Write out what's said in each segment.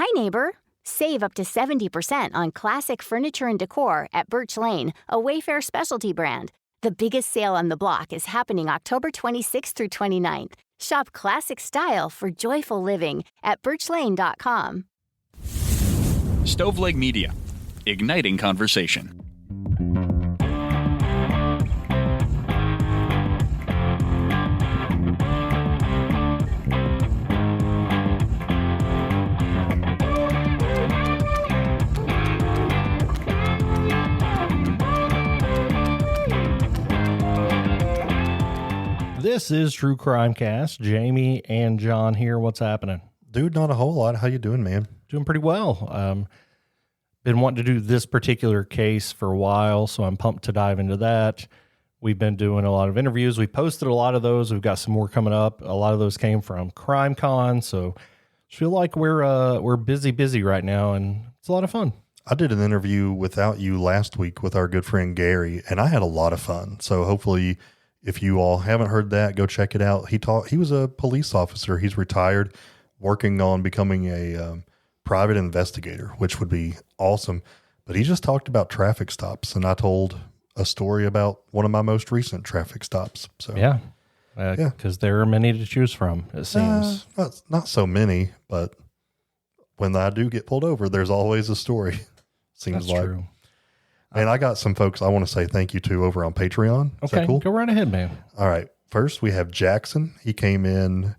Hi, neighbor. Save up to 70% on classic furniture and decor at Birch Lane, a Wayfair specialty brand. The biggest sale on the block is happening October 26th through 29th. Shop classic style for joyful living at birchlane.com. Stoveleg Media, igniting conversation. This is True Crime Cast. Jamie and John here. What's happening? Dude, not a whole lot. How you doing, man? Doing pretty well. Been wanting to do this particular case for a while, so I'm pumped to dive into that. We've been doing a lot of interviews. We posted a lot of those. We've got some more coming up. A lot of those came from Crime Con, so I feel like we're busy right now, and it's a lot of fun. I did an interview without you last week with our good friend Gary, and I had a lot of fun. So hopefully, if you all haven't heard that, go check it out. He was a police officer. He's retired, working on becoming a private investigator, which would be awesome. But he just talked about traffic stops, and I told a story about one of my most recent traffic stops. So yeah, because there are many to choose from, it seems. Not so many, but when I do get pulled over, there's always a story. Seems That's like. true. And I got some folks I want to say thank you to over on Patreon. Is okay, that cool? Go right ahead, man. All right. First, we have Jackson. He came in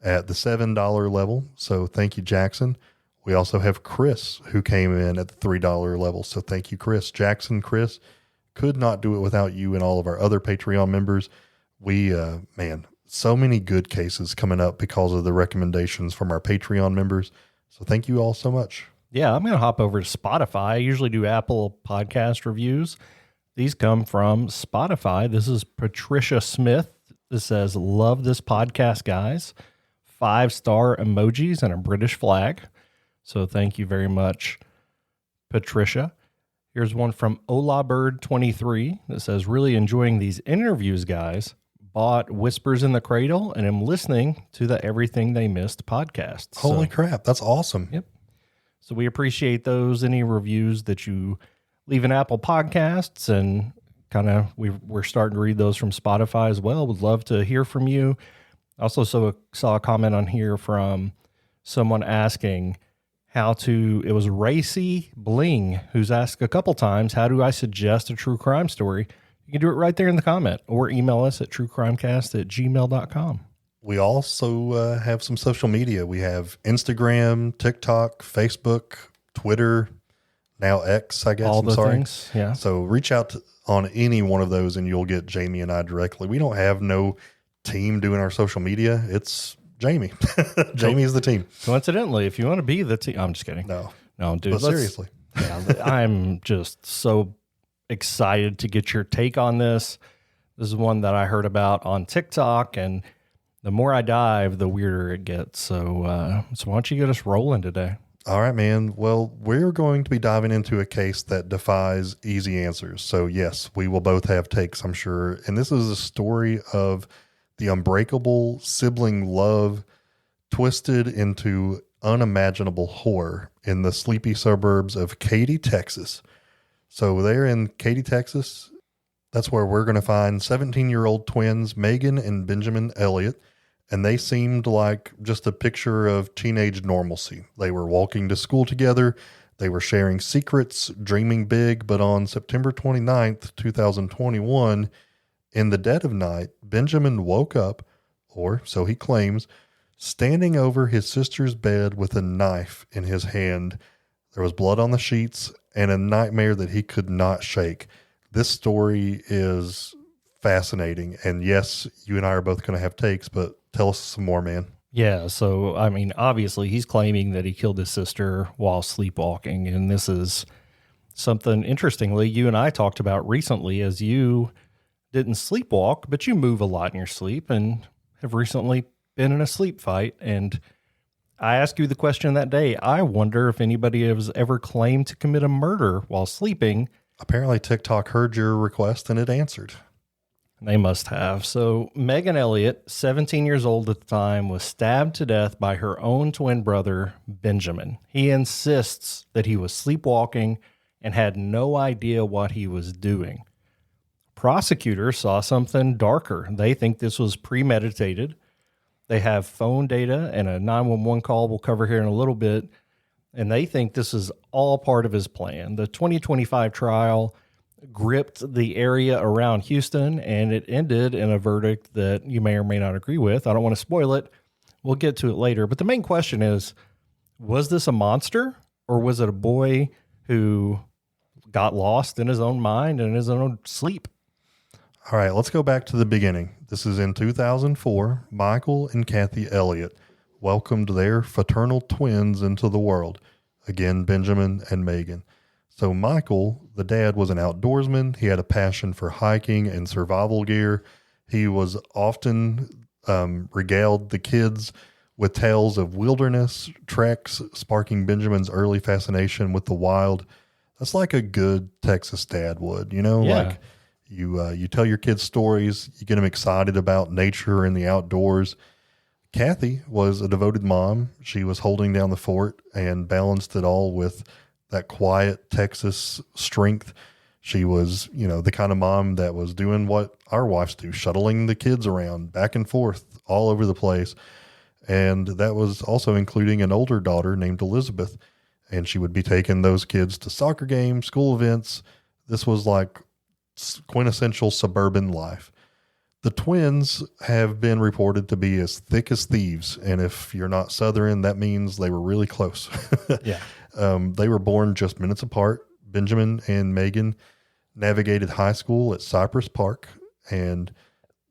at the $7 level. So thank you, Jackson. We also have Chris, who came in at the $3 level. So thank you, Chris. Jackson, Chris, could not do it without you and all of our other Patreon members. We, so many good cases coming up because of the recommendations from our Patreon members. So thank you all so much. Yeah, I'm going to hop over to Spotify. I usually do Apple podcast reviews. These come from Spotify. This is Patricia Smith. This says, love this podcast, guys. 5-star emojis and a British flag. So thank you very much, Patricia. Here's one from OlaBird23 that says, really enjoying these interviews, guys. Bought Whispers in the Cradle and am listening to the Everything They Missed podcast. Holy crap. That's awesome. Yep. So we appreciate those. Any reviews that you leave in Apple Podcasts, and kind of we're starting to read those from Spotify as well. Would love to hear from you. Also saw a comment on here from someone asking it was Racy Bling who's asked a couple times, how do I suggest a true crime story? You can do it right there in the comment or email us at truecrimecast@gmail.com. We also have some social media. We have Instagram, TikTok, Facebook, Twitter, now X, I guess. All the things, yeah. So reach out on any one of those and you'll get Jamie and I directly. We don't have no team doing our social media. It's Jamie. Jamie is the team. Coincidentally, if you want to be the team, I'm just kidding. No, dude. But seriously. Yeah, I'm just so excited to get your take on this. This is one that I heard about on TikTok, and the more I dive, the weirder it gets. So why don't you get us rolling today? All right, man. Well, we're going to be diving into a case that defies easy answers. So yes, we will both have takes, I'm sure. And this is a story of the unbreakable sibling love twisted into unimaginable horror in the sleepy suburbs of Katy, Texas. So there in Katy, Texas, that's where we're going to find 17-year-old twins, Meghan and Benjamin Elliott. And they seemed like just a picture of teenage normalcy. They were walking to school together. They were sharing secrets, dreaming big. But on September 29th, 2021, in the dead of night, Benjamin woke up, or so he claims, standing over his sister's bed with a knife in his hand. There was blood on the sheets and a nightmare that he could not shake. This story is fascinating. And yes, you and I are both going to have takes, but tell us some more, man. Yeah. So, I mean, obviously he's claiming that he killed his sister while sleepwalking. And this is something, interestingly, you and I talked about recently, as you didn't sleepwalk, but you move a lot in your sleep and have recently been in a sleep fight. And I asked you the question that day. I wonder if anybody has ever claimed to commit a murder while sleeping. Apparently TikTok heard your request and it answered. They must have. So Meghan Elliott, 17 years old at the time, was stabbed to death by her own twin brother, Benjamin. He insists that he was sleepwalking and had no idea what he was doing. Prosecutors saw something darker. They think this was premeditated. They have phone data and a 911 call we'll cover here in a little bit, and they think this is all part of his plan. The 2025 trial gripped the area around Houston, and it ended in a verdict that you may or may not agree with. I don't want to spoil it. We'll get to it later. But the main question is, was this a monster, or was it a boy who got lost in his own mind and his own sleep? All right, let's go back to the beginning. This is in 2004. Michael and Katy Elliott welcomed their fraternal twins into the world. Again, Benjamin and Meghan. So Michael, the dad, was an outdoorsman. He had a passion for hiking and survival gear. He was often regaled the kids with tales of wilderness treks, sparking Benjamin's early fascination with the wild. That's like a good Texas dad would, like you tell your kids stories, you get them excited about nature and the outdoors. Katy was a devoted mom. She was holding down the fort and balanced it all with that quiet Texas strength. She was, the kind of mom that was doing what our wives do, shuttling the kids around back and forth all over the place. And that was also including an older daughter named Elizabeth. And she would be taking those kids to soccer games, school events. This was like quintessential suburban life. The twins have been reported to be as thick as thieves. And if you're not Southern, that means they were really close. Yeah. They were born just minutes apart. Benjamin and Meghan navigated high school at Cypress Park, and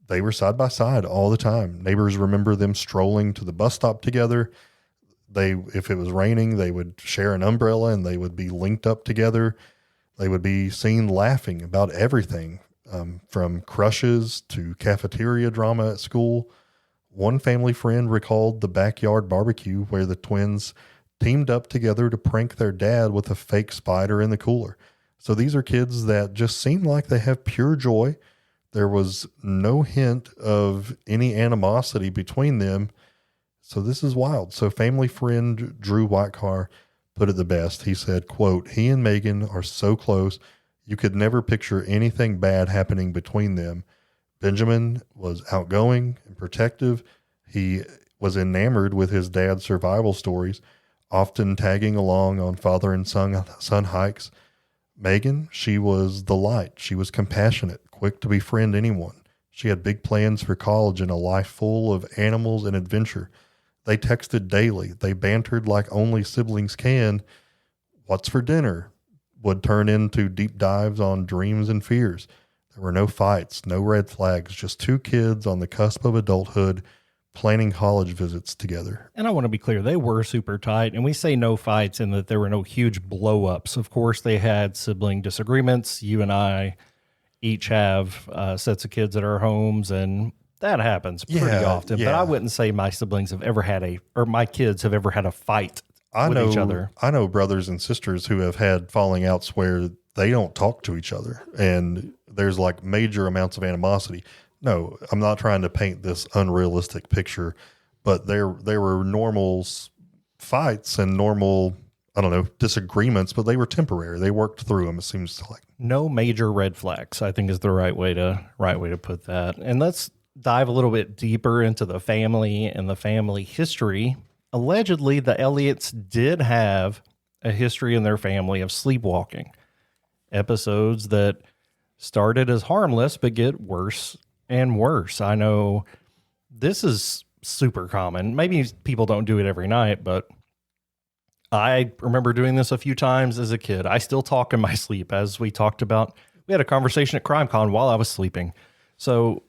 they were side by side all the time. Neighbors remember them strolling to the bus stop together. If it was raining, they would share an umbrella and they would be linked up together. They would be seen laughing about everything, from crushes to cafeteria drama at school. One family friend recalled the backyard barbecue where the twins teamed up together to prank their dad with a fake spider in the cooler. So these are kids that just seem like they have pure joy. There was no hint of any animosity between them. So this is wild. So family friend Drew Whitecar put it the best. He said, quote, "He and Meghan are so close, you could never picture anything bad happening between them. Benjamin was outgoing and protective. He was enamored with his dad's survival stories, often tagging along on father and son hikes. Meghan, she was the light. She was compassionate, quick to befriend anyone. She had big plans for college and a life full of animals and adventure. They texted daily. They bantered like only siblings can. What's for dinner would turn into deep dives on dreams and fears. There were no fights, no red flags, just two kids on the cusp of adulthood planning college visits together." And I want to be clear, they were super tight, and we say no fights in that there were no huge blow-ups. Of course, they had sibling disagreements. You and I each have sets of kids at our homes, and that happens pretty often. Yeah. But I wouldn't say my siblings have ever had my kids have ever had a fight with each other. I know brothers and sisters who have had falling outs where they don't talk to each other, and there's like major amounts of animosity. No, I'm not trying to paint this unrealistic picture, but there were normal fights and normal, disagreements, but they were temporary. They worked through them, it seems like. No major red flags, I think, is the right way to put that. And let's dive a little bit deeper into the family and the family history. Allegedly, the Elliots did have a history in their family of sleepwalking. Episodes that started as harmless but get worse and worse. I know this is super common. Maybe people don't do it every night, but I remember doing this a few times as a kid. I still talk in my sleep, as we talked about. We had a conversation at CrimeCon while I was sleeping. So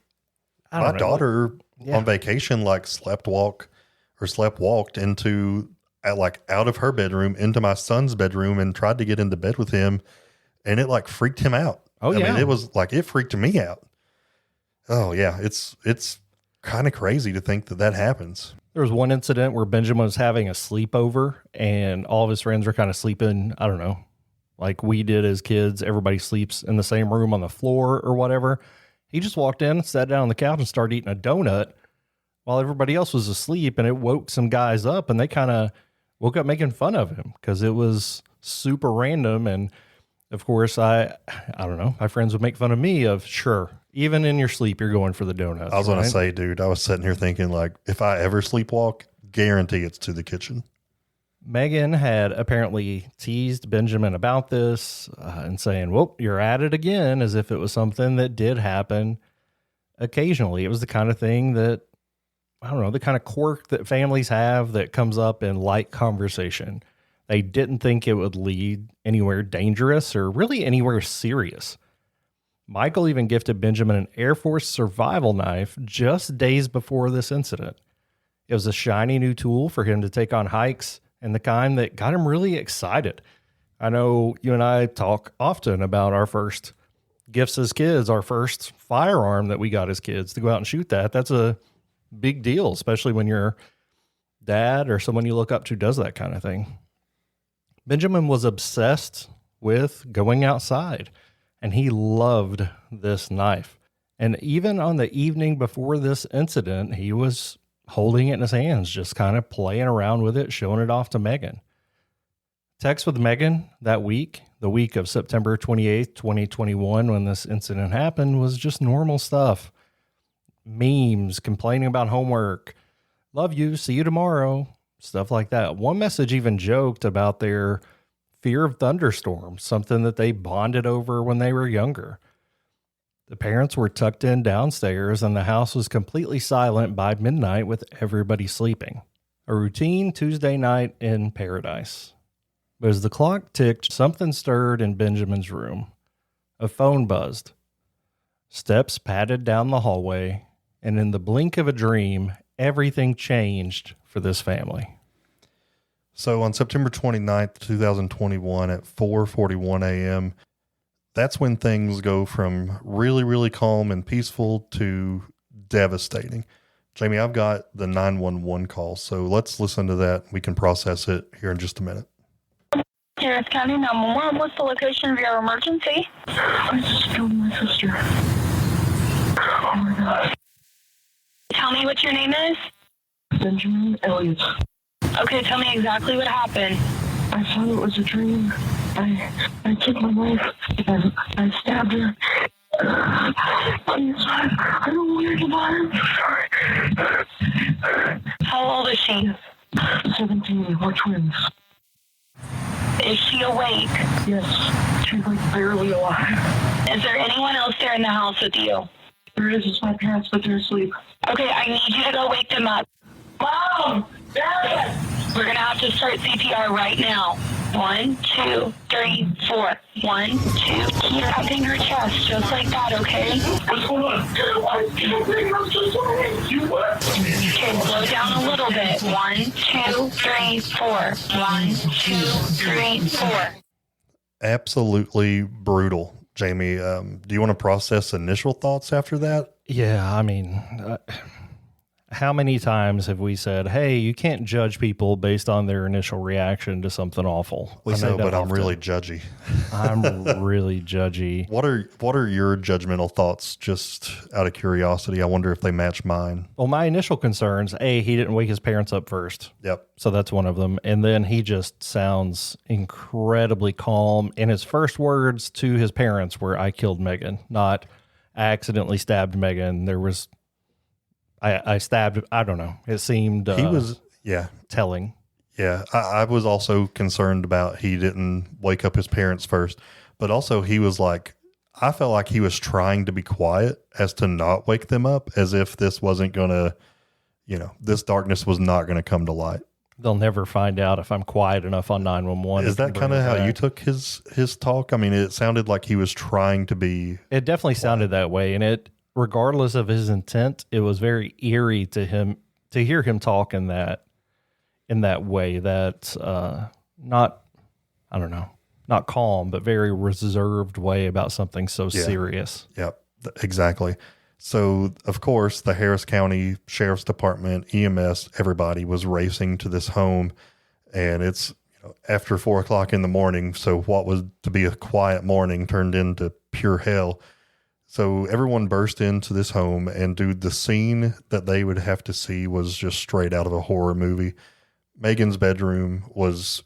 my daughter on vacation, slept walked into out of her bedroom into my son's bedroom and tried to get into bed with him. And it freaked him out. Oh, yeah. I mean, it was it freaked me out. Oh yeah. It's kind of crazy to think that happens. There was one incident where Benjamin was having a sleepover and all of his friends were kind of sleeping, I don't know, like we did as kids. Everybody sleeps in the same room on the floor or whatever. He just walked in, sat down on the couch, and started eating a donut while everybody else was asleep, and it woke some guys up, and they kind of woke up making fun of him because it was super random. And of course, I don't know, my friends would make fun of me of, sure, even in your sleep, you're going for the donuts. I was going to say, dude, I was sitting here thinking, like, if I ever sleepwalk, guarantee it's to the kitchen. Meghan had apparently teased Benjamin about this and saying, well, you're at it again, as if it was something that did happen occasionally. It was the kind of thing that, I don't know, the kind of quirk that families have that comes up in light conversation. They didn't think it would lead anywhere dangerous or really anywhere serious. Michael even gifted Benjamin an Air Force survival knife just days before this incident. It was a shiny new tool for him to take on hikes and the kind that got him really excited. I know you and I talk often about our first gifts as kids, our first firearm that we got as kids to go out and shoot that. That's a big deal, especially when your dad or someone you look up to does that kind of thing. Benjamin was obsessed with going outside, and he loved this knife. And even on the evening before this incident, he was holding it in his hands, just kind of playing around with it, showing it off to Meghan. Text with Meghan that week, the week of September 28th, 2021, when this incident happened, was just normal stuff. Memes, complaining about homework, love you, see you tomorrow, stuff like that. One message even joked about their fear of thunderstorms, something that they bonded over when they were younger. The parents were tucked in downstairs, and the house was completely silent by midnight with everybody sleeping. A routine Tuesday night in paradise. But as the clock ticked, something stirred in Benjamin's room. A phone buzzed. Steps padded down the hallway, and in the blink of a dream, everything changed for this family. So on September 29th, 2021 at 4:41 a.m., that's when things go from really, really calm and peaceful to devastating. Jamie, I've got the 911 call, so let's listen to that. We can process it here in just a minute. Harris County 911, what's the location of your emergency? I just killed my sister. Oh my God. Tell me what your name is. Benjamin Elliott. Okay, tell me exactly what happened. I thought it was a dream. I took my knife and I stabbed her. Please, I don't want her to die. I'm sorry. How old is she? 17. We're twins. Is she awake? Yes. She's like barely alive. Is there anyone else there in the house with you? There is. It's my parents, but they're asleep. Okay, I need you to go wake them up. Mom! Dad! We're going to have to start CPR right now. 1, 2, 3, 4. 1, 2. Keep pumping her chest just like that, okay? Hold on. I can't think. I'm so sorry. You what? Okay, slow down a little bit. 1, 2, 3, 4. 1, 2, 3, 4. Absolutely brutal. Jamie, do you want to process initial thoughts after that? Yeah, I mean, how many times have we said, hey, you can't judge people based on their initial reaction to something awful? We know, but I'm really judgy. I'm really judgy. What are your judgmental thoughts, just out of curiosity? I wonder if they match mine. Well, my initial concerns, he didn't wake his parents up first. Yep. So that's one of them. And then he just sounds incredibly calm. And his first words to his parents were, I killed Meghan, not I accidentally stabbed Meghan. There was, I stabbed, I don't know. It seemed he was, telling. Yeah. I was also concerned about he didn't wake up his parents first, but also he was like, I felt like he was trying to be quiet as to not wake them up, as if this wasn't going to, this darkness was not going to come to light. They'll never find out if I'm quiet enough on 911. Is that kind of how you took his talk? I mean, it sounded like he was trying to be. It definitely sounded that way. And it, regardless of his intent, it was very eerie to him to hear him talk in that way, that not calm, but very reserved way about something so serious. Yep, exactly. So, of course, the Harris County Sheriff's Department, EMS, everybody was racing to this home, and it's after 4 o'clock in the morning. So what was to be a quiet morning turned into pure hell. So everyone burst into this home, and dude, the scene that they would have to see was just straight out of a horror movie. Meghan's bedroom was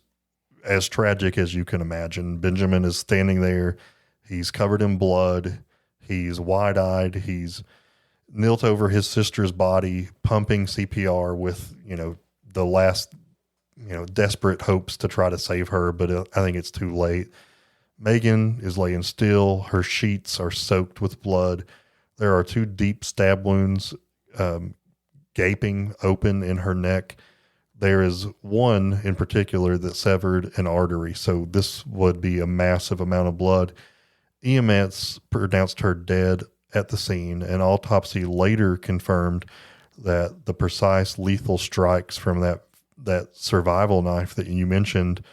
as tragic as you can imagine. Benjamin is standing there. He's covered in blood. He's wide-eyed. He's knelt over his sister's body, pumping CPR with, the last, desperate hopes to try to save her. But I think it's too late. Meghan is laying still. Her sheets are soaked with blood. There are 2 deep stab wounds gaping open in her neck. There is one in particular that severed an artery. So this would be a massive amount of blood. EMS pronounced her dead at the scene. An autopsy later confirmed that the precise lethal strikes from that survival knife that you mentioned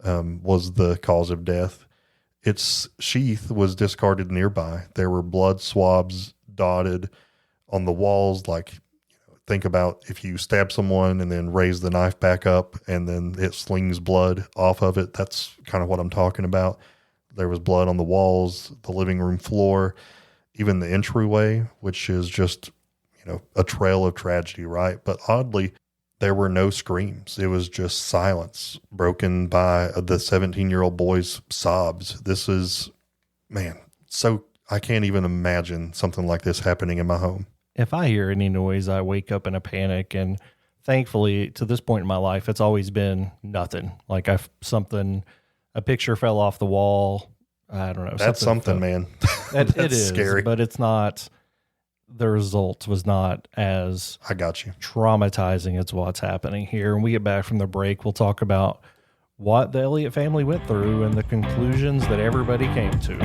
was the cause of death. Its sheath was discarded nearby. There were blood swabs dotted on the walls. Think about if you stab someone and then raise the knife back up and then it slings blood off of it. That's kind of what I'm talking about. There was blood on the walls, the living room floor, even the entryway, which is just, a trail of tragedy, right? But oddly, there were no screams. It was just silence broken by the 17-year-old boy's sobs. This is, so I can't even imagine something like this happening in my home. If I hear any noise, I wake up in a panic. And thankfully, to this point in my life, it's always been nothing. Like a picture fell off the wall. I don't know. That's something, man. It is scary. But it's not, the result was not as I got you. traumatizing as what's happening here. When we get back from the break, we'll talk about what the Elliott family went through and the conclusions that everybody came to.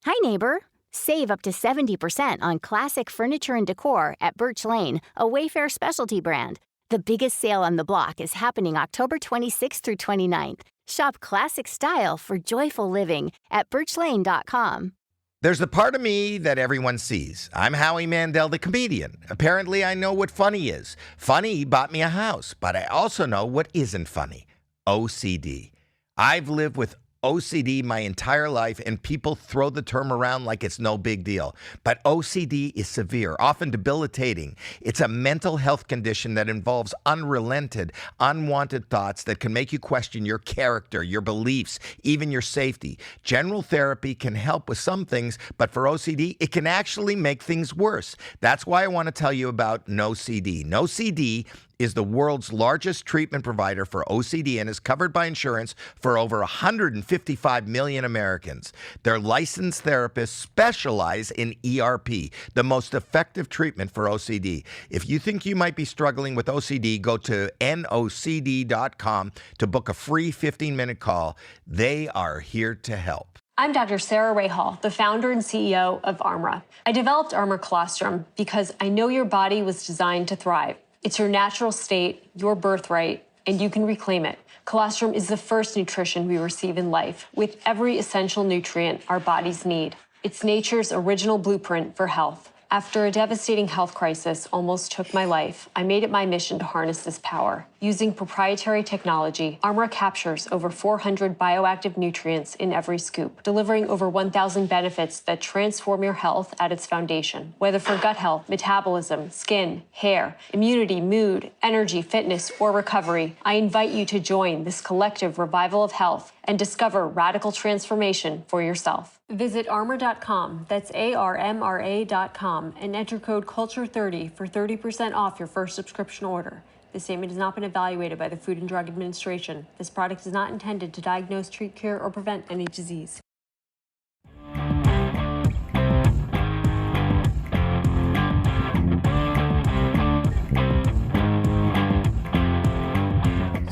Hi, neighbor. Save up to 70% on classic furniture and decor at Birch Lane, a Wayfair specialty brand. The biggest sale on the block is happening October 26th through 29th. Shop classic style for joyful living at birchlane.com. There's the part of me that everyone sees. I'm Howie Mandel, the comedian. Apparently, I know what funny is. Funny bought me a house, but I also know what isn't funny. OCD. I've lived with OCD my entire life, and people throw the term around like it's no big deal. But OCD is severe, often debilitating. It's a mental health condition that involves unrelented, unwanted thoughts that can make you question your character, your beliefs, even your safety. General therapy can help with some things, but for OCD, it can actually make things worse. That's why I want to tell you about NoCD. NoCD is the world's largest treatment provider for OCD and is covered by insurance for over 155 million Americans. Their licensed therapists specialize in ERP, the most effective treatment for OCD. If you think you might be struggling with OCD, go to nocd.com to book a free 15-minute call. They are here to help. I'm Dr. Sarah Ray Hall, the founder and CEO of Armra. I developed Armra Colostrum because I know your body was designed to thrive. It's your natural state, your birthright, and you can reclaim it. Colostrum is the first nutrition we receive in life, with every essential nutrient our bodies need. It's nature's original blueprint for health. After a devastating health crisis almost took my life, I made it my mission to harness this power. Using proprietary technology, Armra captures over 400 bioactive nutrients in every scoop, delivering over 1,000 benefits that transform your health at its foundation. Whether for gut health, metabolism, skin, hair, immunity, mood, energy, fitness, or recovery, I invite you to join this collective revival of health and discover radical transformation for yourself. Visit armra.com, that's ARMRA.com, and enter code CULTURE30 for 30% off your first subscription order. This statement has not been evaluated by the Food and Drug Administration. This product is not intended to diagnose, treat, cure, or prevent any disease.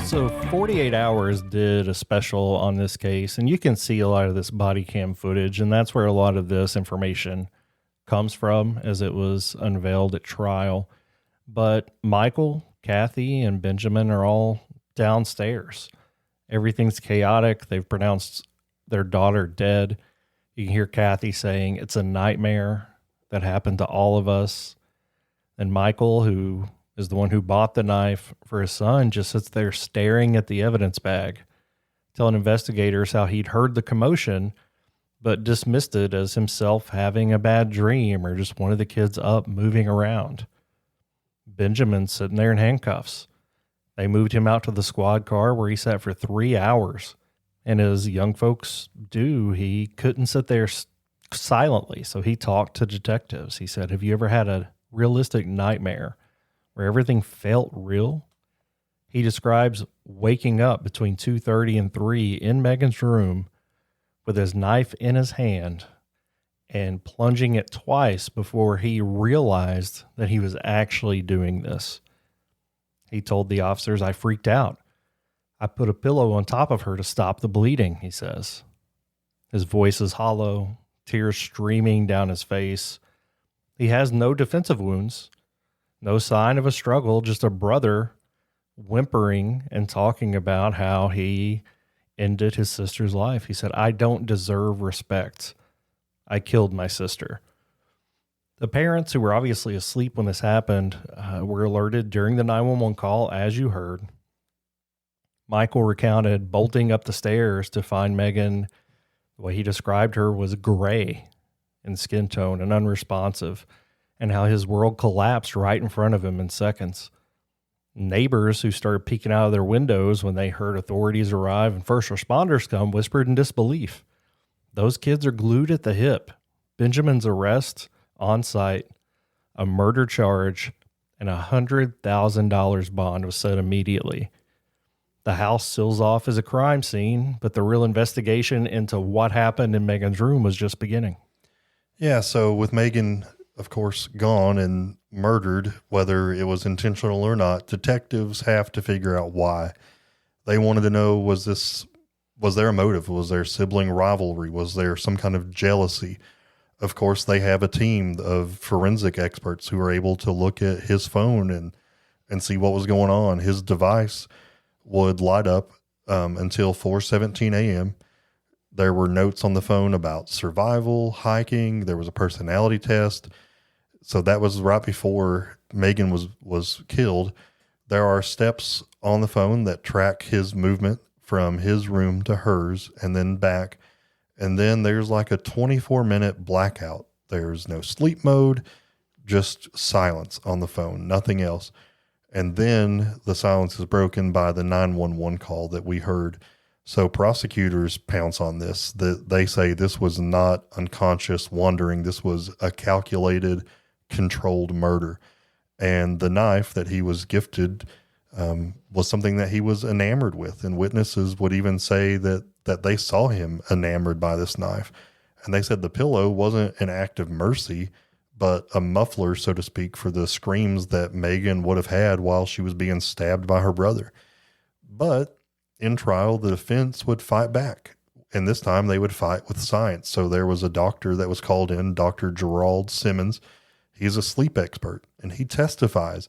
So 48 Hours did a special on this case, and you can see a lot of this body cam footage, and that's where a lot of this information comes from as it was unveiled at trial. But Michael, Kathy, and Benjamin are all downstairs. Everything's chaotic. They've pronounced their daughter dead. You can hear Kathy saying, "It's a nightmare that happened to all of us." And Michael, who is the one who bought the knife for his son, just sits there staring at the evidence bag, telling investigators how he'd heard the commotion, but dismissed it as himself having a bad dream or just one of the kids up moving around. Benjamin's sitting there in handcuffs. They moved him out to the squad car where he sat for 3 hours. And as young folks do, he couldn't sit there silently. So he talked to detectives. He said, have you ever had a realistic nightmare where everything felt real? He describes waking up between 2:30 and 3 in Meghan's room with his knife in his hand and plunging it twice before he realized that he was actually doing this. He told the officers, I freaked out. I put a pillow on top of her to stop the bleeding, he says. His voice is hollow, tears streaming down his face. He has no defensive wounds, no sign of a struggle, just a brother whimpering and talking about how he ended his sister's life. He said, I don't deserve respect. I killed my sister. The parents, who were obviously asleep when this happened, were alerted during the 911 call, as you heard. Michael recounted bolting up the stairs to find Meghan. The way he described her was gray in skin tone and unresponsive, and how his world collapsed right in front of him in seconds. Neighbors who started peeking out of their windows when they heard authorities arrive and first responders come whispered in disbelief. Those kids are glued at the hip. Benjamin's arrest on site, a murder charge, and $100,000 bond was set immediately. The house seals off as a crime scene, but the real investigation into what happened in Meghan's room was just beginning. Yeah, so with Meghan, of course, gone and murdered, whether it was intentional or not, detectives have to figure out why. They wanted to know, was there a motive? Was there sibling rivalry? Was there some kind of jealousy? Of course, they have a team of forensic experts who are able to look at his phone and see what was going on. His device would light up until 4:17 a.m. There were notes on the phone about survival, hiking. There was a personality test. So that was right before Meghan was killed. There are steps on the phone that track his movement from his room to hers and then back. And then there's like a 24-minute blackout. There's no sleep mode, just silence on the phone, nothing else. And then the silence is broken by the 911 call that we heard. So prosecutors pounce on this. They say this was not unconscious wandering. This was a calculated, controlled murder. And the knife that he was gifted was something that he was enamored with. And witnesses would even say that they saw him enamored by this knife. And they said the pillow wasn't an act of mercy, but a muffler, so to speak, for the screams that Meghan would have had while she was being stabbed by her brother. But in trial, the defense would fight back. And this time they would fight with science. So there was a doctor that was called in, Dr. Gerald Simmons. He's a sleep expert, and he testifies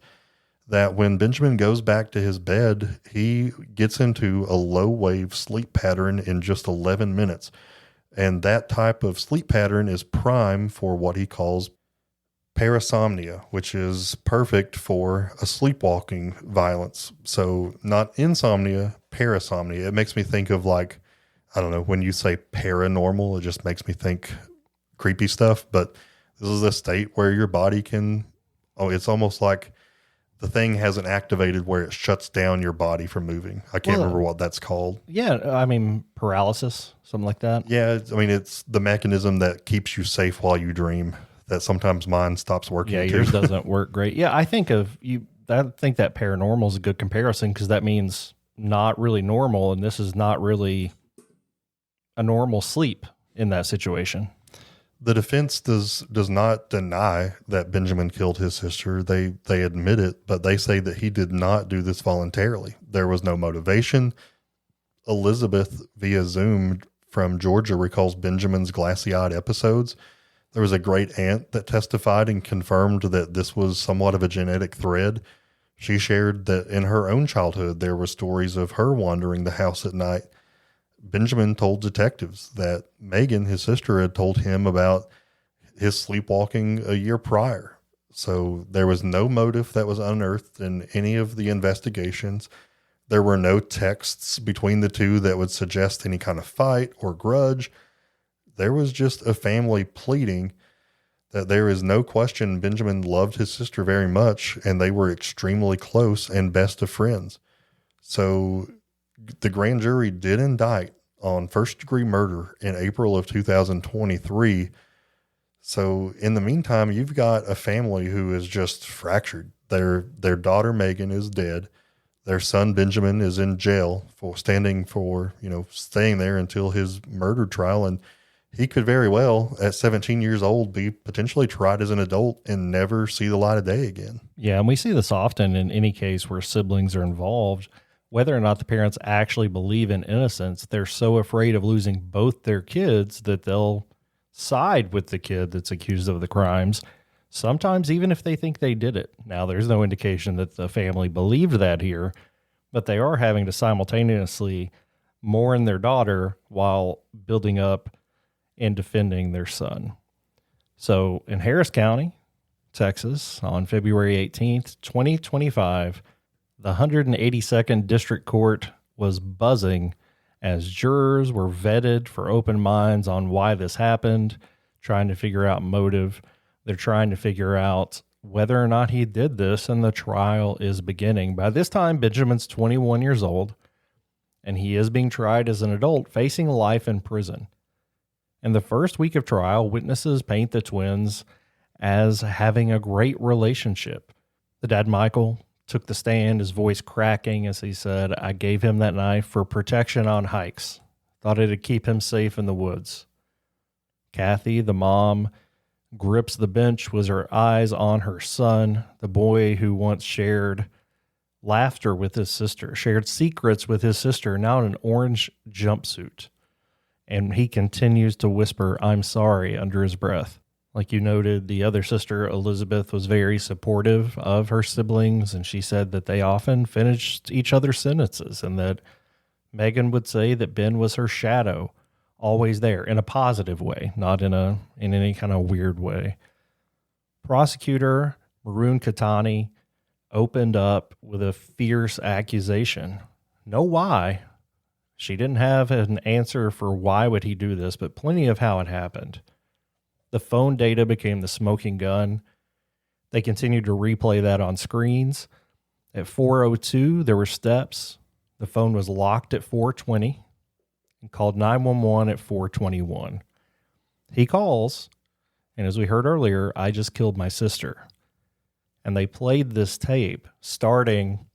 that when Benjamin goes back to his bed, he gets into a low-wave sleep pattern in just 11 minutes. And that type of sleep pattern is prime for what he calls parasomnia, which is perfect for a sleepwalking violence. So not insomnia, parasomnia. It makes me think of, like, I don't know, when you say paranormal, it just makes me think creepy stuff. But this is a state where your body it's almost like the thing hasn't activated where it shuts down your body from moving. I can't remember what that's called. Yeah, I mean, paralysis, something like that. Yeah, I mean, it's the mechanism that keeps you safe while you dream, that sometimes mine stops working. Yeah, too. yours doesn't work great. Yeah, I think that paranormal is a good comparison, because that means not really normal, and this is not really a normal sleep in that situation. The defense does not deny that Benjamin killed his sister. They admit it, but they say that he did not do this voluntarily. There was no motivation. Elizabeth, via Zoom from Georgia, recalls Benjamin's glassy-eyed episodes. There was a great aunt that testified and confirmed that this was somewhat of a genetic thread. She shared that in her own childhood, there were stories of her wandering the house at night. Benjamin told detectives that Meghan, his sister, had told him about his sleepwalking a year prior. So there was no motive that was unearthed in any of the investigations. There were no texts between the two that would suggest any kind of fight or grudge. There was just a family pleading that there is no question Benjamin loved his sister very much, and they were extremely close and best of friends. So the grand jury did indict on first-degree murder in April of 2023. So in the meantime, you've got a family who is just fractured. Their daughter Meghan is dead. Their son Benjamin is in jail for staying there until his murder trial, and he could very well, at 17 years old, be potentially tried as an adult and never see the light of day again. Yeah, and we see this often in any case where siblings are involved. Whether or not the parents actually believe in innocence, they're so afraid of losing both their kids that they'll side with the kid that's accused of the crimes, sometimes even if they think they did it. Now, there's no indication that the family believed that here, but they are having to simultaneously mourn their daughter while building up and defending their son. So in Harris County, Texas, on February 18th, 2025, the 182nd District Court was buzzing as jurors were vetted for open minds on why this happened, trying to figure out motive. They're trying to figure out whether or not he did this, and the trial is beginning. By this time, Benjamin's 21 years old, and he is being tried as an adult, facing life in prison. In the first week of trial, witnesses paint the twins as having a great relationship. The dad, Michael, took the stand, his voice cracking as he said, "I gave him that knife for protection on hikes. Thought it'd keep him safe in the woods." Kathy, the mom, grips the bench with her eyes on her son, the boy who once shared laughter with his sister, shared secrets with his sister, now in an orange jumpsuit. And he continues to whisper, "I'm sorry," under his breath. Like you noted, the other sister, Elizabeth, was very supportive of her siblings, and she said that they often finished each other's sentences, and that Meghan would say that Ben was her shadow, always there, in a positive way, not in any kind of weird way. Prosecutor Maroon Katani opened up with a fierce accusation. No why. She didn't have an answer for why would he do this, but plenty of how it happened. The phone data became the smoking gun. They continued to replay that on screens. At 4:02, there were steps. The phone was locked at 4:20 and called 911 at 4:21. He calls, and as we heard earlier, "I just killed my sister." And they played this tape, starting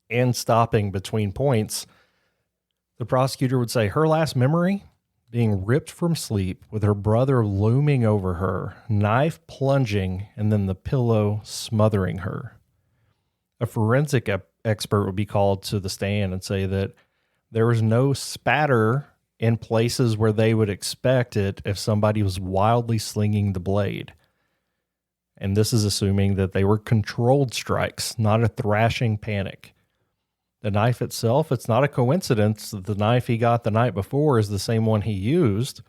and stopping between points. The prosecutor would say her last memory, being ripped from sleep with her brother looming over her, knife plunging, and then the pillow smothering her. A forensic expert would be called to the stand and say that there was no spatter in places where they would expect it if somebody was wildly slinging the blade. And this is assuming that they were controlled strikes, not a thrashing panic. The knife itself, it's not a coincidence that the knife he got the night before is the same one he used,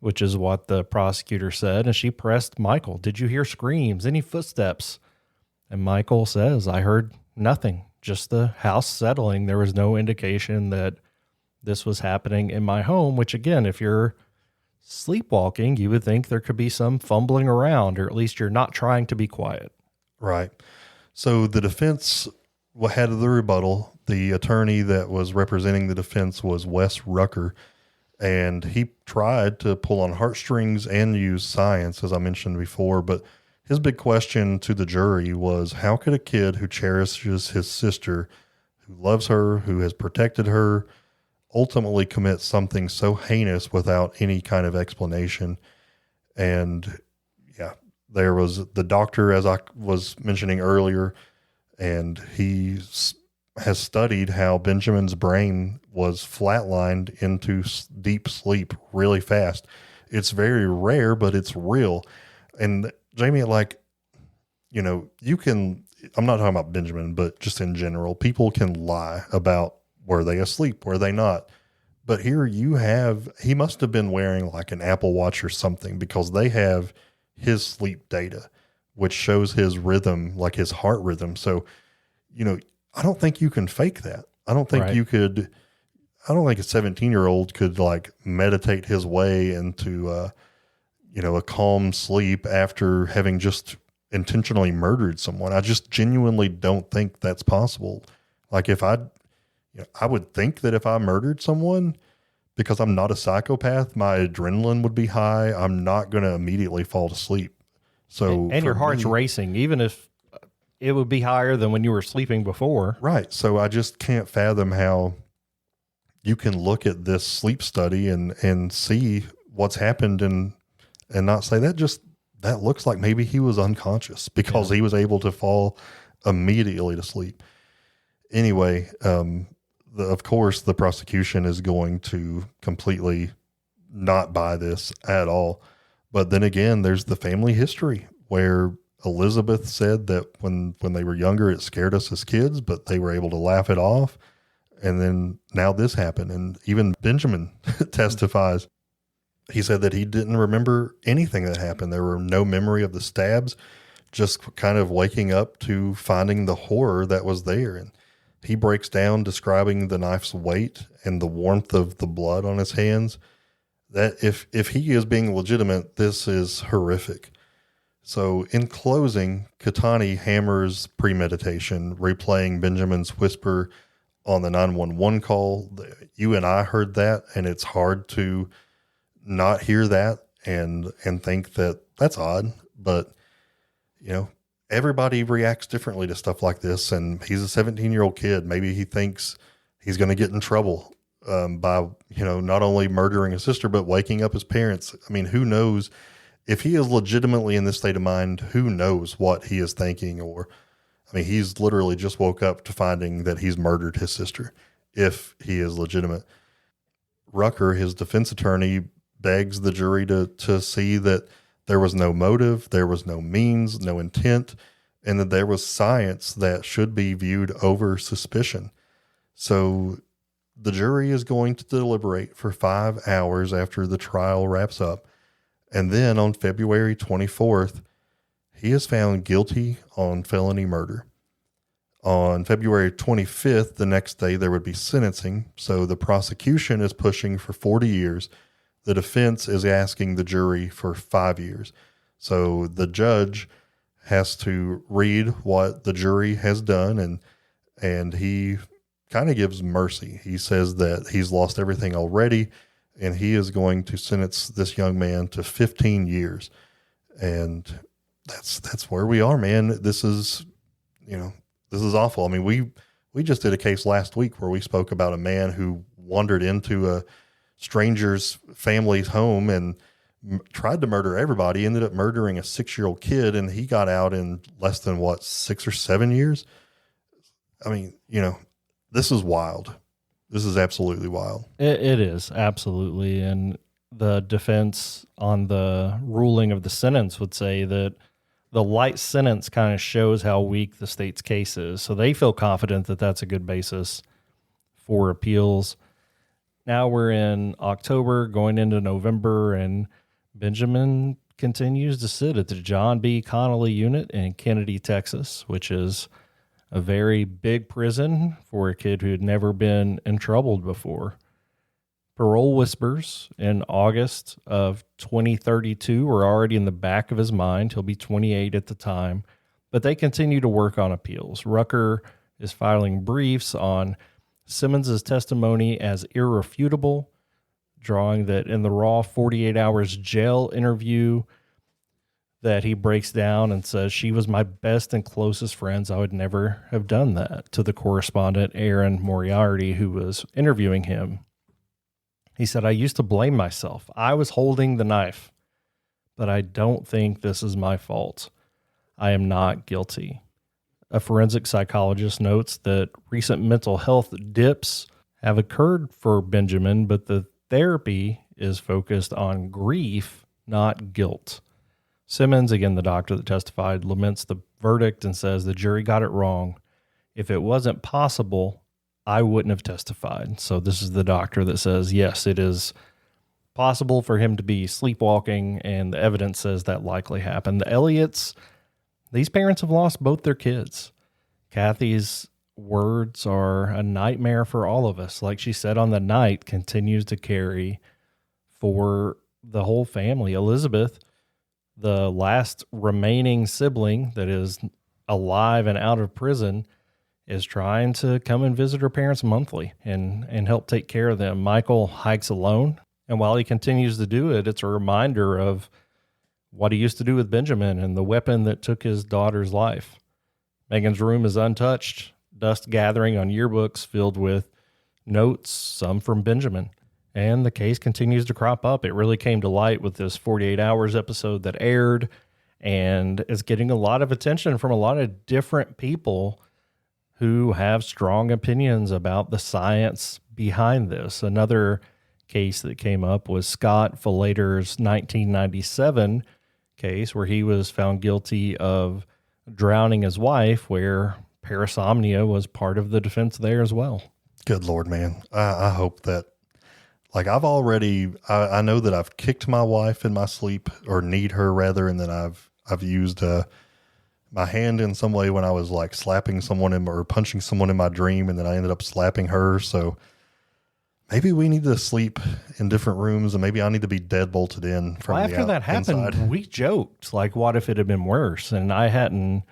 which is what the prosecutor said. And she pressed Michael, "Did you hear screams, any footsteps?" And Michael says, "I heard nothing, just the house settling. There was no indication that this was happening in my home," which again, if you're sleepwalking, you would think there could be some fumbling around, or at least you're not trying to be quiet. Right. So the defense had the rebuttal. The attorney that was representing the defense was Wes Rucker, and he tried to pull on heartstrings and use science, as I mentioned before. But his big question to the jury was, how could a kid who cherishes his sister, who loves her, who has protected her, ultimately commit something so heinous without any kind of explanation? And yeah, there was the doctor, as I was mentioning earlier, and he has studied how Benjamin's brain was flatlined into deep sleep really fast. It's very rare, but it's real. And Jamie, you can, I'm not talking about Benjamin, but just in general, people can lie about were they asleep, were they not? But here he must have been wearing like an Apple Watch or something, because they have his sleep data, which shows his rhythm, like his heart rhythm. So, I don't think you can fake that. I don't think you could. I don't think a 17-year-old could like meditate his way into, a calm sleep after having just intentionally murdered someone. I just genuinely don't think that's possible. Like if I would think that if I murdered someone, because I'm not a psychopath, my adrenaline would be high. I'm not going to immediately fall to sleep. So, and your heart's racing, even if it would be higher than when you were sleeping before. Right. So I just can't fathom how you can look at this sleep study and see what's happened and not say that looks like maybe he was unconscious because he was able to fall immediately to sleep. Anyway, of course, the prosecution is going to completely not buy this at all. But then again, there's the family history where Elizabeth said that when they were younger, it scared us as kids, but they were able to laugh it off. And then now this happened. And even Benjamin testifies. He said that he didn't remember anything that happened. There were no memory of the stabs, just kind of waking up to finding the horror that was there. And he breaks down describing the knife's weight and the warmth of the blood on his hands. That if he is being legitimate, this is horrific. So in closing, Katani hammers premeditation, replaying Benjamin's whisper on the 911 call. You and I heard that, and it's hard to not hear that and think that that's odd. But, everybody reacts differently to stuff like this. And he's a 17-year-old kid. Maybe he thinks he's going to get in trouble by, not only murdering his sister, but waking up his parents. I mean, who knows if he is legitimately in this state of mind, who knows what he is thinking? He's literally just woke up to finding that he's murdered his sister, if he is legitimate. Rucker, his defense attorney, begs the jury to see that there was no motive, there was no means, no intent, and that there was science that should be viewed over suspicion. So the jury is going to deliberate for 5 hours after the trial wraps up. And then on February 24th, he is found guilty on felony murder. On February 25th, the next day, there would be sentencing. So the prosecution is pushing for 40 years. The defense is asking the jury for 5 years. So the judge has to read what the jury has done, and he kind of gives mercy. He says that he's lost everything already, and he is going to sentence this young man to 15 years. And that's where we are, man. This is awful. I mean, we just did a case last week where we spoke about a man who wandered into a stranger's family's home and tried to murder everybody, ended up murdering a 6-year-old kid, and he got out in less than 6 or 7 years. I mean, this is wild. This is absolutely wild. It is, absolutely. And the defense on the ruling of the sentence would say that the light sentence kind of shows how weak the state's case is. So they feel confident that that's a good basis for appeals. Now we're in October, going into November, and Benjamin continues to sit at the John B. Connolly unit in Kennedy, Texas, which is a very big prison for a kid who had never been in trouble before. Parole whispers in August of 2032 were already in the back of his mind. He'll be 28 at the time, but they continue to work on appeals. Rucker is filing briefs on Simmons's testimony as irrefutable, drawing that in the raw 48 hours jail interview that he breaks down and says, "She was my best and closest friends. I would never have done that," to the correspondent Aaron Moriarty, who was interviewing him. He said, "I used to blame myself. I was holding the knife, but I don't think this is my fault. I am not guilty." A forensic psychologist notes that recent mental health dips have occurred for Benjamin, but the therapy is focused on grief, not guilt. Simmons, again, the doctor that testified, laments the verdict and says the jury got it wrong. If it wasn't possible, I wouldn't have testified. So this is the doctor that says, yes, it is possible for him to be sleepwalking, and the evidence says that likely happened. The Elliots, These parents have lost both their kids. Kathy's words are a nightmare for all of us. Like she said on the night, continues to carry for the whole family. Elizabeth, the last remaining sibling that is alive and out of prison, is trying to come and visit her parents monthly and help take care of them. Michael hikes alone, and while he continues to do it, it's a reminder of what he used to do with Benjamin and the weapon that took his daughter's life. Meghan's room is untouched, dust gathering on yearbooks filled with notes, some from Benjamin. And the case continues to crop up. It really came to light with this 48 Hours episode that aired, and is getting a lot of attention from a lot of different people who have strong opinions about the science behind this. Another case that came up was Scott Falater's 1997 case where he was found guilty of drowning his wife, where parasomnia was part of the defense there as well. Good Lord, man. I hope that, like, I know that I've kicked my wife in my sleep, or need her rather, and then I've used my hand in some way when I was like slapping someone or punching someone in my dream, and then I ended up slapping her. So maybe we need to sleep in different rooms, and maybe I need to be deadbolted in from the after that happened, inside. We joked, like, what if it had been worse? And I hadn't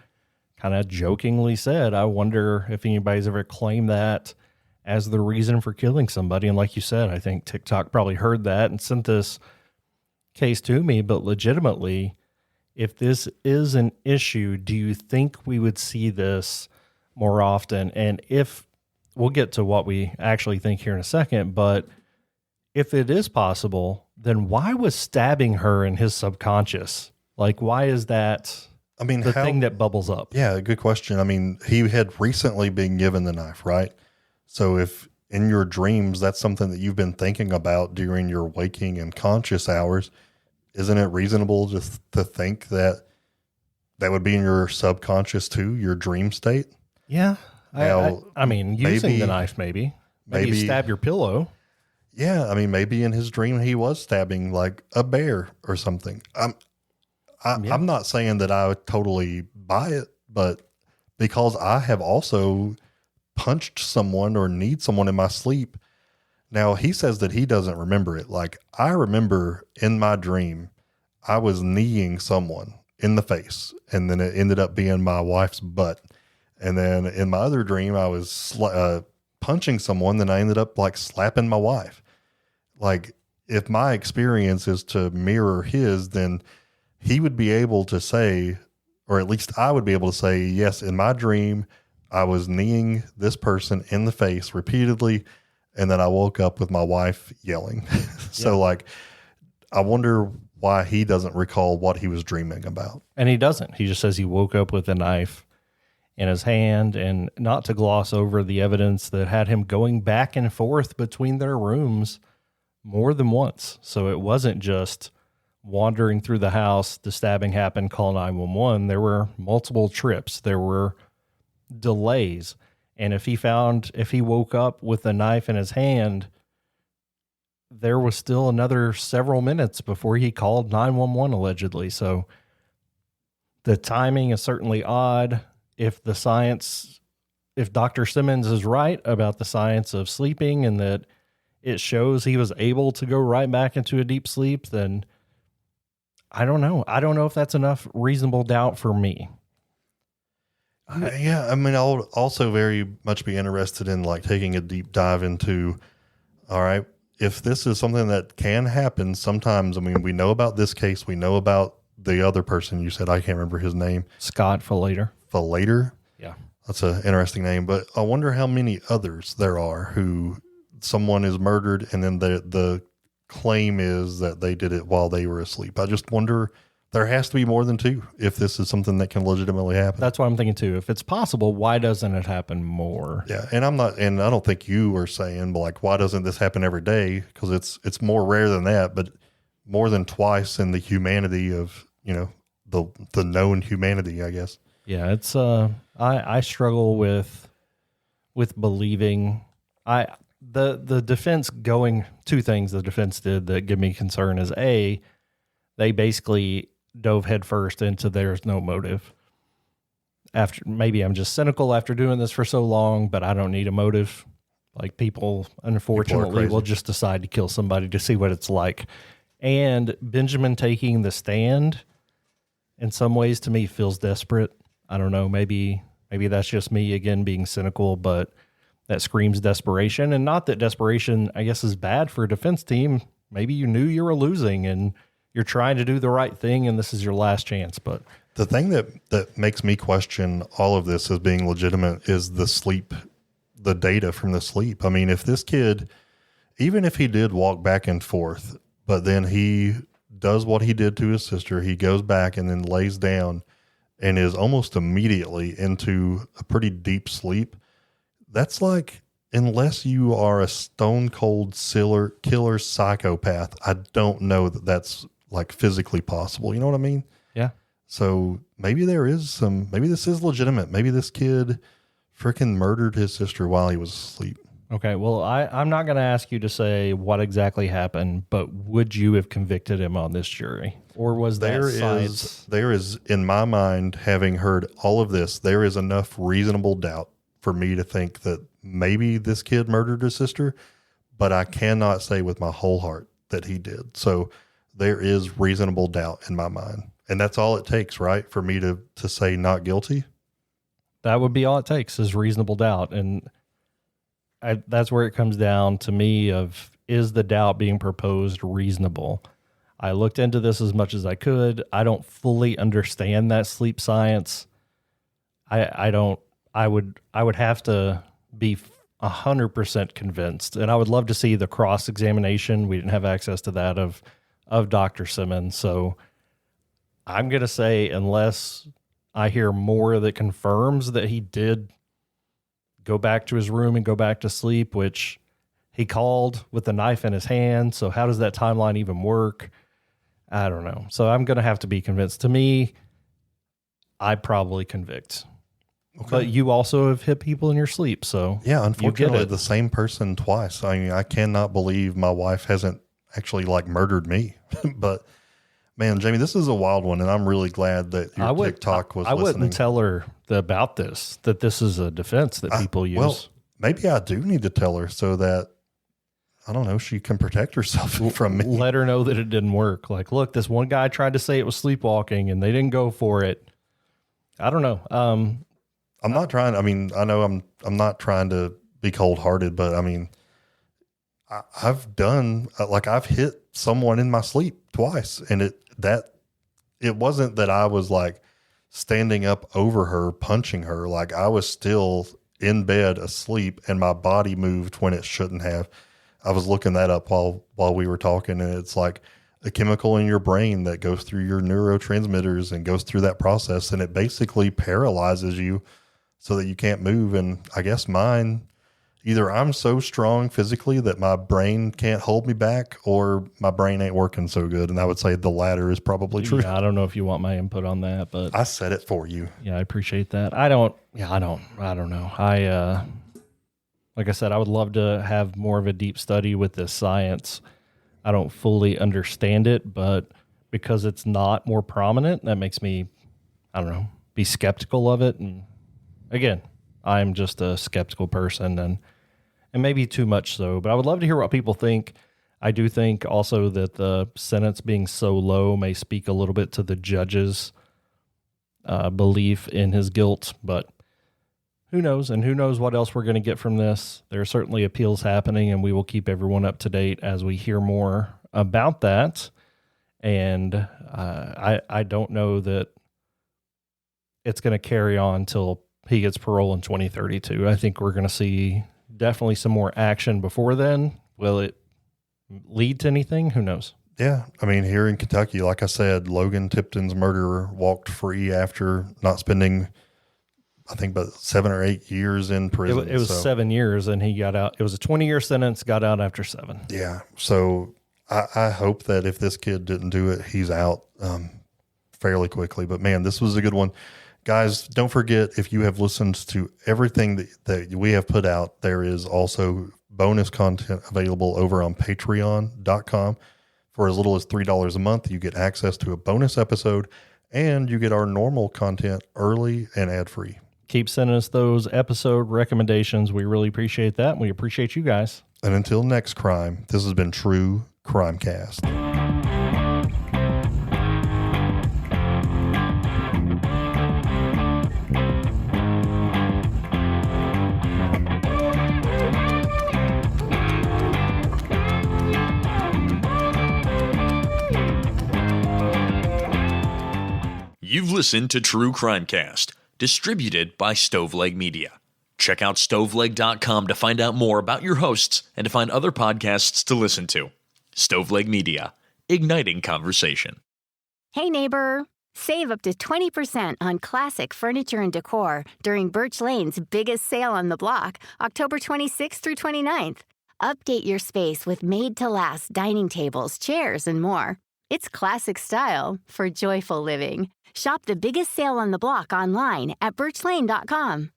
kind of jokingly said, I wonder if anybody's ever claimed that as the reason for killing somebody. And like you said, I think TikTok probably heard that and sent this case to me. But legitimately, if this is an issue, do you think we would see this more often? And if, we'll get to what we actually think here in a second, but if it is possible, then why was stabbing her in his subconscious? Like, why is that the thing that bubbles up? Yeah, good question. I mean, he had recently been given the knife, right? So if in your dreams, that's something that you've been thinking about during your waking and conscious hours, isn't it reasonable just to think that that would be in your subconscious too, your dream state? Yeah. I mean, using the knife, maybe you stab your pillow. Yeah. I mean, maybe in his dream, he was stabbing like a bear or something. I'm not saying that I would totally buy it, but because I have also punched someone or need someone in my sleep. Now, he says that he doesn't remember it. Like, I remember in my dream, I was kneeing someone in the face, and then it ended up being my wife's butt. And then in my other dream, I was punching someone, then I ended up like slapping my wife. Like, if my experience is to mirror his, then he would be able to say, or at least I would be able to say, yes, in my dream, I was kneeing this person in the face repeatedly, and then I woke up with my wife yelling. So, like, I wonder why he doesn't recall what he was dreaming about. And he doesn't. He just says he woke up with a knife in his hand, and not to gloss over the evidence that had him going back and forth between their rooms more than once. So it wasn't just wandering through the house, the stabbing happened, call 911. There were multiple trips. There were delays. And if he woke up with a knife in his hand, there was still another several minutes before he called 911 allegedly. So the timing is certainly odd. If Dr. Simmons is right about the science of sleeping and that it shows he was able to go right back into a deep sleep, then I don't know. I don't know if that's enough reasonable doubt for me. Yeah, I mean, I'll also very much be interested in like taking a deep dive into, all right, if this is something that can happen sometimes. I mean, we know about this case. We know about the other person you said, I can't remember his name. Scott Falater. Falater? Yeah. That's an interesting name, but I wonder how many others there are who someone is murdered and then the claim is that they did it while they were asleep. I just wonder, there has to be more than two if this is something that can legitimately happen. That's what I'm thinking too. If it's possible, why doesn't it happen more? Yeah. And I don't think you were saying, but like, why doesn't this happen every day? Because it's more rare than that, but more than twice in the humanity of, the known humanity, I guess. Yeah. It's, I struggle with believing the defense going, two things the defense did that give me concern is A, they basically dove headfirst into there's no motive. maybe I'm just cynical after doing this for so long, but I don't need a motive. Like people, unfortunately, will just decide to kill somebody to see what it's like. And Benjamin taking the stand in some ways to me feels desperate. I don't know. Maybe that's just me again being cynical, but that screams desperation. And not that desperation, I guess, is bad for a defense team. Maybe you knew you were losing and you're trying to do the right thing and this is your last chance. But the thing that makes me question all of this as being legitimate is the data from the sleep. I mean, if this kid, even if he did walk back and forth, but then he does what he did to his sister, he goes back and then lays down and is almost immediately into a pretty deep sleep. That's like, unless you are a stone cold killer psychopath, I don't know that that's like physically possible. You know what I mean? Yeah. So maybe maybe this is legitimate. Maybe this kid freaking murdered his sister while he was asleep. Okay. Well, I'm not going to ask you to say what exactly happened, but would you have convicted him on this jury? Or was there is, in my mind, having heard all of this, there is enough reasonable doubt for me to think that maybe this kid murdered his sister, but I cannot say with my whole heart that he did. So there is reasonable doubt in my mind. And that's all it takes, right? For me to say not guilty. That would be all it takes is reasonable doubt. And that's where it comes down to me of, is the doubt being proposed reasonable? I looked into this as much as I could. I don't fully understand that sleep science. I would have to be 100% convinced. And I would love to see the cross-examination. We didn't have access to that of Dr. Simmons. So I'm going to say, unless I hear more that confirms that he did go back to his room and go back to sleep, which he called with the knife in his hand. So how does that timeline even work? I don't know. So I'm going to have to be convinced. To me, I'd probably convict. Okay. But you also have hit people in your sleep. So yeah, unfortunately, the same person twice. I mean, I cannot believe my wife hasn't actually like murdered me. But man, Jamie, this is a wild one, and I'm really glad that your TikTok was listening. I wouldn't tell her about this, that this is a defense that people use. Well, maybe I do need to tell her so that, I don't know, she can protect herself from me. Let her know that it didn't work. Like, look, this one guy tried to say it was sleepwalking, and they didn't go for it. I don't know. I'm not trying. I mean, I know I'm not trying to be cold-hearted, but I mean, I've hit someone in my sleep twice, and it wasn't that I was like standing up over her, punching her. Like I was still in bed asleep and my body moved when it shouldn't have. I was looking that up while we were talking, and it's like a chemical in your brain that goes through your neurotransmitters and goes through that process, and it basically paralyzes you so that you can't move. And I guess mine, either I'm so strong physically that my brain can't hold me back, or my brain ain't working so good. And I would say the latter is probably true. Yeah, I don't know if you want my input on that, but I said it for you. Yeah, I appreciate that. I don't know. Like I said, I would love to have more of a deep study with this science. I don't fully understand it, but because it's not more prominent, that makes me, I don't know, be skeptical of it. And again, I'm just a skeptical person, and maybe too much so, but I would love to hear what people think. I do think also that the sentence being so low may speak a little bit to the judge's belief in his guilt, but who knows? And who knows what else we're going to get from this. There are certainly appeals happening, and we will keep everyone up to date as we hear more about that. And I don't know that it's going to carry on till he gets parole in 2032. I think we're going to see definitely some more action before then. Will it lead to anything? Who knows? Yeah. I mean, here in Kentucky, like I said, Logan Tipton's murderer walked free after not spending, I think, about 7 or 8 years in prison. It was 7 years, and he got out. It was a 20-year sentence, got out after 7. Yeah. So I hope that if this kid didn't do it, he's out fairly quickly. But man, this was a good one. Guys, don't forget, if you have listened to everything that we have put out, there is also bonus content available over on patreon.com. For as little as $3 a month, you get access to a bonus episode and you get our normal content early and ad-free. Keep sending us those episode recommendations. We really appreciate that. And we appreciate you guys. And until next crime, this has been True Crimecast. You've listened to True Crimecast, distributed by Stoveleg Media. Check out stoveleg.com to find out more about your hosts and to find other podcasts to listen to. Stoveleg Media, igniting conversation. Hey neighbor, save up to 20% on classic furniture and decor during Birch Lane's biggest sale on the block, October 26th through 29th. Update your space with made-to-last dining tables, chairs, and more. It's classic style for joyful living. Shop the biggest sale on the block online at birchlane.com.